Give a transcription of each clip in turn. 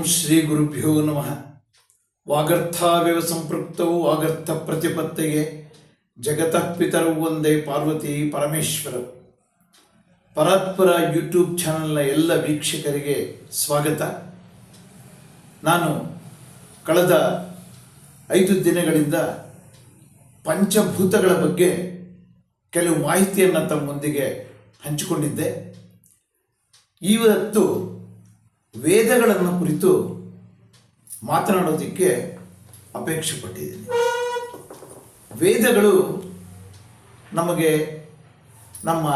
ಶ್ರೀ ಗುರುಭ್ಯೋ ನಮಃ. ವಾಗರ್ಥಾವ್ಯವ ಸಂಪೃಕ್ತವು ವಾಗರ್ಥ ಪ್ರತಿಪತ್ತೆಗೆ ಜಗತಃ ಪಿತರವು ಒಂದೇ ಪಾರ್ವತಿ ಪರಮೇಶ್ವರ. ಪರಾತ್ಪರ ಯೂಟ್ಯೂಬ್ ಚಾನಲ್ನ ಎಲ್ಲ ವೀಕ್ಷಕರಿಗೆ ಸ್ವಾಗತ. ನಾನು ಕಳೆದ 5 ದಿನಗಳಿಂದ ಪಂಚಭೂತಗಳ ಬಗ್ಗೆ ಕೆಲವು ಮಾಹಿತಿಯನ್ನು ತಮ್ಮೊಂದಿಗೆ ಹಂಚಿಕೊಂಡಿದ್ದೆ. ಇವತ್ತು ವೇದಗಳನ್ನು ಕುರಿತು ಮಾತನಾಡೋದಕ್ಕೆ ಅಪೇಕ್ಷೆ ಪಟ್ಟಿದ್ದೀನಿ. ವೇದಗಳು ನಮಗೆ ನಮ್ಮ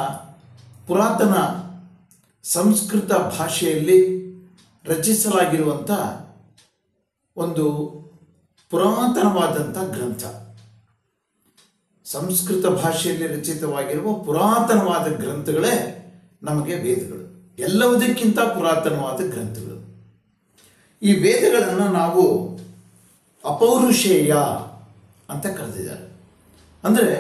ಪುರಾತನ ಸಂಸ್ಕೃತ ಭಾಷೆಯಲ್ಲಿ ರಚಿಸಲಾಗಿರುವಂಥ ಒಂದು ಪುರಾತನವಾದಂಥ ಗ್ರಂಥ. ಸಂಸ್ಕೃತ ಭಾಷೆಯಲ್ಲಿ ರಚಿತವಾಗಿರುವ ಪುರಾತನವಾದ ಗ್ರಂಥಗಳೇ ನಮಗೆ ವೇದಗಳು. ಎಲ್ಲವುದಕ್ಕಿಂತ ಪುರಾತನವಾದ ಗ್ರಂಥಗಳು. ಈ ವೇದಗಳನ್ನು ನಾವು ಅಪೌರುಷೇಯ ಅಂತ ಕರೆದಿದ್ದಾರೆ. ಅಂದರೆ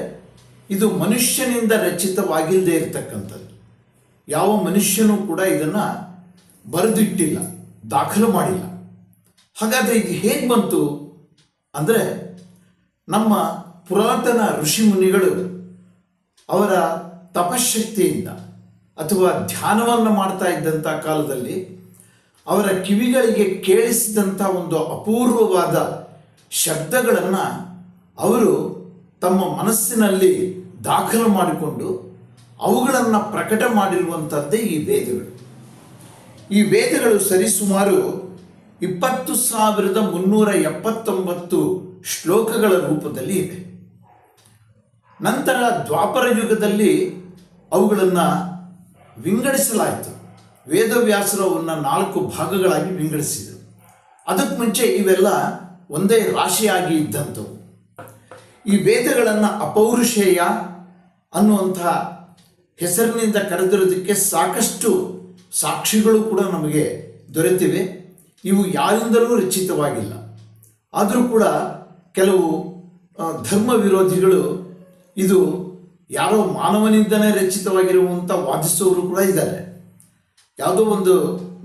ಇದು ಮನುಷ್ಯನಿಂದ ರಚಿತವಾಗಿಲ್ಲದೆ ಇರತಕ್ಕಂಥದ್ದು. ಯಾವ ಮನುಷ್ಯನೂ ಕೂಡ ಇದನ್ನು ಬರೆದಿಟ್ಟಿಲ್ಲ, ದಾಖಲು ಮಾಡಿಲ್ಲ. ಹಾಗಾದರೆ ಇದು ಹೇಗೆ ಬಂತು ಅಂದರೆ, ನಮ್ಮ ಪುರಾತನ ಋಷಿಮುನಿಗಳು ಅವರ ತಪಶಕ್ತಿಯಿಂದ ಅಥವಾ ಧ್ಯಾನವನ್ನು ಮಾಡ್ತಾ ಇದ್ದಂಥ ಕಾಲದಲ್ಲಿ ಅವರ ಕಿವಿಗಳಿಗೆ ಕೇಳಿಸಿದಂಥ ಒಂದು ಅಪೂರ್ವವಾದ ಶಬ್ದಗಳನ್ನು ಅವರು ತಮ್ಮ ಮನಸ್ಸಿನಲ್ಲಿ ದಾಖಲು ಮಾಡಿಕೊಂಡು ಅವುಗಳನ್ನು ಪ್ರಕಟ ಮಾಡಿರುವಂಥದ್ದೇ ಈ ವೇದಗಳು. ಈ ವೇದಗಳು ಸರಿಸುಮಾರು 20,379 ಶ್ಲೋಕಗಳ ರೂಪದಲ್ಲಿ ಇವೆ. ನಂತರ ದ್ವಾಪರ ಯುಗದಲ್ಲಿ ಅವುಗಳನ್ನು ವಿಂಗಡಿಸಲಾಯಿತು. ವೇದವ್ಯಾಸರು ಅವನ್ನು 4 ಭಾಗಗಳಾಗಿ ವಿಂಗಡಿಸಿದರು. ಅದಕ್ಕೆ ಮುಂಚೆ ಇವೆಲ್ಲ ಒಂದೇ ರಾಶಿಯಾಗಿ ಇದ್ದಂಥವು. ಈ ವೇದಗಳನ್ನು ಅಪೌರುಷೇಯ ಅನ್ನುವಂಥ ಹೆಸರಿನಿಂದ ಕರೆದಿರೋದಕ್ಕೆ ಸಾಕಷ್ಟು ಸಾಕ್ಷಿಗಳು ಕೂಡ ನಮಗೆ ದೊರೆತಿವೆ. ಇವು ಯಾರಿಂದಲೂ ರಚಿತವಾಗಿಲ್ಲ. ಆದರೂ ಕೂಡ ಕೆಲವು ಧರ್ಮ ವಿರೋಧಿಗಳು ಇದು ಯಾರೋ ಮಾನವನಿಂದಲೇ ರಚಿತವಾಗಿರುವಂಥ ವಾದಿಸುವವರು ಕೂಡ ಇದ್ದಾರೆ. ಯಾವುದೋ ಒಂದು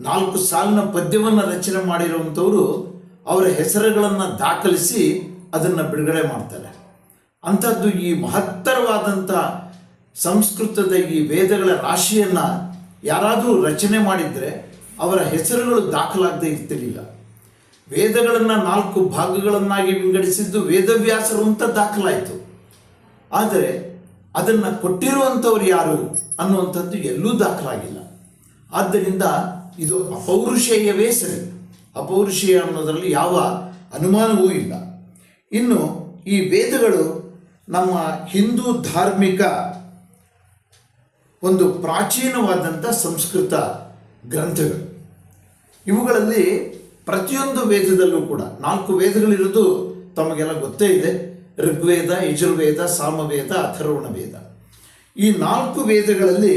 4 ಸಾಲಿನ ಪದ್ಯವನ್ನು ರಚನೆ ಮಾಡಿರುವಂಥವರು ಅವರ ಹೆಸರುಗಳನ್ನು ದಾಖಲಿಸಿ ಅದನ್ನು ಬಿಡುಗಡೆ ಮಾಡ್ತಾರೆ. ಅಂಥದ್ದು ಈ ಮಹತ್ತರವಾದಂಥ ಸಂಸ್ಕೃತದ ಈ ವೇದಗಳ ರಾಶಿಯನ್ನು ಯಾರಾದರೂ ರಚನೆ ಮಾಡಿದರೆ ಅವರ ಹೆಸರುಗಳು ದಾಖಲಾಗದೇ ಇರ್ತಿರಲಿಲ್ಲ. ವೇದಗಳನ್ನು 4 ಭಾಗಗಳನ್ನಾಗಿ ವಿಂಗಡಿಸಿದ್ದು ವೇದವ್ಯಾಸರು ಅಂತ ದಾಖಲಾಯಿತು. ಆದರೆ ಅದನ್ನು ಕೊಟ್ಟಿರುವಂಥವ್ರು ಯಾರು ಅನ್ನುವಂಥದ್ದು ಎಲ್ಲೂ ದಾಖಲಾಗಿಲ್ಲ. ಆದ್ದರಿಂದ ಇದು ಅಪೌರುಷೇಯವೇ ಸರಿ. ಅಪೌರುಷೇಯ ಅನ್ನೋದರಲ್ಲಿ ಯಾವ ಅನುಮಾನವೂ ಇಲ್ಲ. ಇನ್ನು ಈ ವೇದಗಳು ನಮ್ಮ ಹಿಂದೂ ಧಾರ್ಮಿಕ ಒಂದು ಪ್ರಾಚೀನವಾದಂಥ ಸಂಸ್ಕೃತ ಗ್ರಂಥಗಳು. ಇವುಗಳಲ್ಲಿ ಪ್ರತಿಯೊಂದು ವೇದದಲ್ಲೂ ಕೂಡ 4 ವೇದಗಳಿರೋದು ತಮಗೆಲ್ಲ ಗೊತ್ತೇ ಇದೆ. ಋಗ್ವೇದ, ಯಜುರ್ವೇದ, ಸಾಮವೇದ, ಅಥರ್ವಣ ವೇದ. ಈ 4 ವೇದಗಳಲ್ಲಿ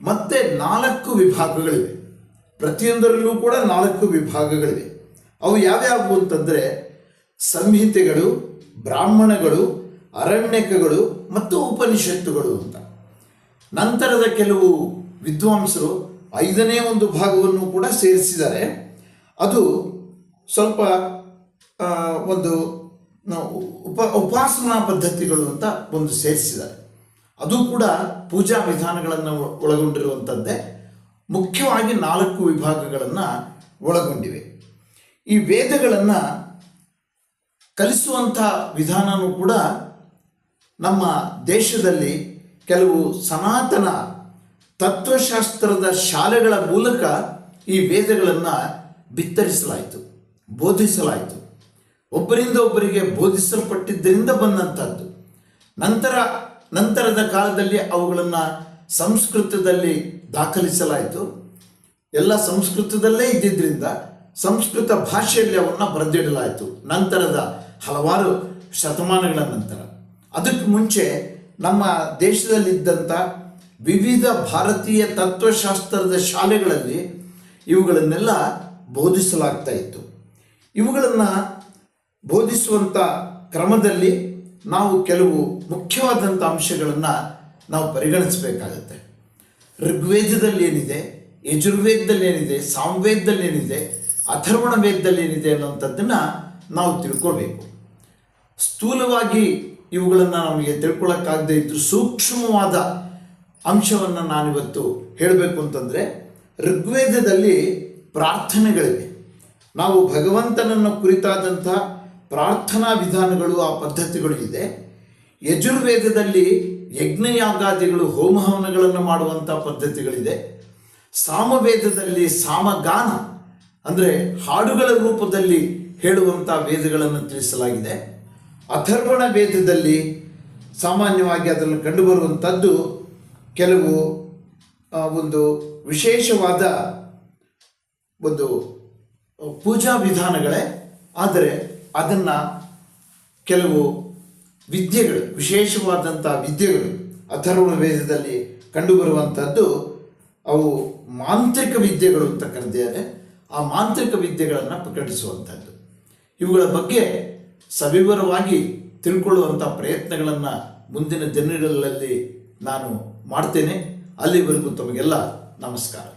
ಮತ್ತೆ 4 ವಿಭಾಗಗಳಿವೆ. ಪ್ರತಿಯೊಂದರಲ್ಲೂ ಕೂಡ 4 ವಿಭಾಗಗಳಿವೆ. ಅವು ಯಾವ್ಯಾವು ಅಂತಂದರೆ ಸಂಹಿತೆಗಳು, ಬ್ರಾಹ್ಮಣಗಳು, ಅರಣ್ಯಕಗಳು ಮತ್ತು ಉಪನಿಷತ್ತುಗಳು ಅಂತ. ನಂತರದ ಕೆಲವು ವಿದ್ವಾಂಸರು 5ನೇ ಒಂದು ಭಾಗವನ್ನು ಕೂಡ ಸೇರಿಸಿದ್ದಾರೆ. ಅದು ಸ್ವಲ್ಪ ಒಂದು ಉಪಾಸನಾ ಪದ್ಧತಿಗಳು ಅಂತ ಒಂದು ಸೇರಿಸಿದ್ದಾರೆ. ಅದು ಕೂಡ ಪೂಜಾ ವಿಧಾನಗಳನ್ನು ಒಳಗೊಂಡಿರುವಂಥದ್ದೇ. ಮುಖ್ಯವಾಗಿ 4 ವಿಭಾಗಗಳನ್ನು ಒಳಗೊಂಡಿವೆ. ಈ ವೇದಗಳನ್ನು ಕಲಿಸುವಂಥ ವಿಧಾನವೂ ಕೂಡ ನಮ್ಮ ದೇಶದಲ್ಲಿ ಕೆಲವು ಸನಾತನ ತತ್ವಶಾಸ್ತ್ರದ ಶಾಲೆಗಳ ಮೂಲಕ ಈ ವೇದಗಳನ್ನು ಬಿತ್ತರಿಸಲಾಯಿತು, ಬೋಧಿಸಲಾಯಿತು. ಒಬ್ಬರಿಂದ ಒಬ್ಬರಿಗೆ ಬೋಧಿಸಲ್ಪಟ್ಟಿದ್ದರಿಂದ ಬಂದಂಥದ್ದು. ನಂತರದ ಕಾಲದಲ್ಲಿ ಅವುಗಳನ್ನು ಸಂಸ್ಕೃತದಲ್ಲಿ ದಾಖಲಿಸಲಾಯಿತು. ಎಲ್ಲ ಸಂಸ್ಕೃತದಲ್ಲೇ ಇದ್ದಿದ್ದರಿಂದ ಸಂಸ್ಕೃತ ಭಾಷೆಯಲ್ಲಿ ಅವನ್ನು ಬರೆದಿಡಲಾಯಿತು ನಂತರದ ಹಲವಾರು ಶತಮಾನಗಳ ನಂತರ. ಅದಕ್ಕೆ ಮುಂಚೆ ನಮ್ಮ ದೇಶದಲ್ಲಿದ್ದಂಥ ವಿವಿಧ ಭಾರತೀಯ ತತ್ವಶಾಸ್ತ್ರದ ಶಾಲೆಗಳಲ್ಲಿ ಇವುಗಳನ್ನೆಲ್ಲ ಬೋಧಿಸಲಾಗ್ತಾ ಇತ್ತು. ಇವುಗಳನ್ನು ಬೋಧಿಸುವಂಥ ಕ್ರಮದಲ್ಲಿ ನಾವು ಕೆಲವು ಮುಖ್ಯವಾದಂಥ ಅಂಶಗಳನ್ನು ನಾವು ಪರಿಗಣಿಸಬೇಕಾಗುತ್ತೆ. ಋಗ್ವೇದದಲ್ಲಿ ಏನಿದೆ, ಯಜುರ್ವೇದದಲ್ಲಿ ಏನಿದೆ, ಸಾಮವೇದದಲ್ಲಿ ಏನಿದೆ, ಅಥರ್ವಣ ವೇದದಲ್ಲಿ ಏನಿದೆ ಅನ್ನುವಂಥದ್ದನ್ನು ನಾವು ತಿಳ್ಕೊಳ್ಬೇಕು. ಸ್ಥೂಲವಾಗಿ ಇವುಗಳನ್ನು ನಮಗೆ ತಿಳ್ಕೊಳ್ಳೋಕ್ಕಾಗದೇ ಇದ್ದರೂ ಸೂಕ್ಷ್ಮವಾದ ಅಂಶವನ್ನು ನಾನಿವತ್ತು ಹೇಳಬೇಕು ಅಂತಂದರೆ, ಋಗ್ವೇದದಲ್ಲಿ ಪ್ರಾರ್ಥನೆಗಳಿವೆ. ನಾವು ಭಗವಂತನನ್ನು ಕುರಿತಾದಂಥ ಪ್ರಾರ್ಥನಾ ವಿಧಾನಗಳು, ಆ ಪದ್ಧತಿಗಳು ಇದೆ. ಯಜುರ್ವೇದದಲ್ಲಿ ಯಜ್ಞಯಾಗಾದಿಗಳು, ಹೋಮಹವನಗಳನ್ನು ಮಾಡುವಂಥ ಪದ್ಧತಿಗಳಿದೆ. ಸಾಮವೇದದಲ್ಲಿ ಸಾಮಗಾನ ಅಂದರೆ ಹಾಡುಗಳ ರೂಪದಲ್ಲಿ ಹೇಳುವಂಥ ವೇದಗಳನ್ನು ತಿಳಿಸಲಾಗಿದೆ. ಅಥರ್ವಣ ವೇದದಲ್ಲಿ ಸಾಮಾನ್ಯವಾಗಿ ಅದನ್ನು ಕಂಡುಬರುವಂಥದ್ದು ಕೆಲವು ಒಂದು ವಿಶೇಷವಾದ ಒಂದು ಪೂಜಾ ವಿಧಾನಗಳೇ, ಆದರೆ ಅದನ್ನು ಕೆಲವು ವಿದ್ಯೆಗಳು, ವಿಶೇಷವಾದಂಥ ವಿದ್ಯೆಗಳು ಅಥರ್ವಣ ವೇದದಲ್ಲಿ ಕಂಡುಬರುವಂಥದ್ದು ಅವು ಮಾಂತ್ರಿಕ ವಿದ್ಯೆಗಳು ಅಂತ ಕರೆದಿದ್ದಾರೆ. ಆ ಮಾಂತ್ರಿಕ ವಿದ್ಯೆಗಳನ್ನು ಪ್ರಕಟಿಸುವಂಥದ್ದು. ಇವುಗಳ ಬಗ್ಗೆ ಸವಿವರವಾಗಿ ತಿಳ್ಕೊಳ್ಳುವಂಥ ಪ್ರಯತ್ನಗಳನ್ನು ಮುಂದಿನ ದಿನಗಳಲ್ಲಿ ನಾನು ಮಾಡ್ತೇನೆ. ಅಲ್ಲಿವರೆಗೂ ತಮಗೆಲ್ಲ ನಮಸ್ಕಾರ.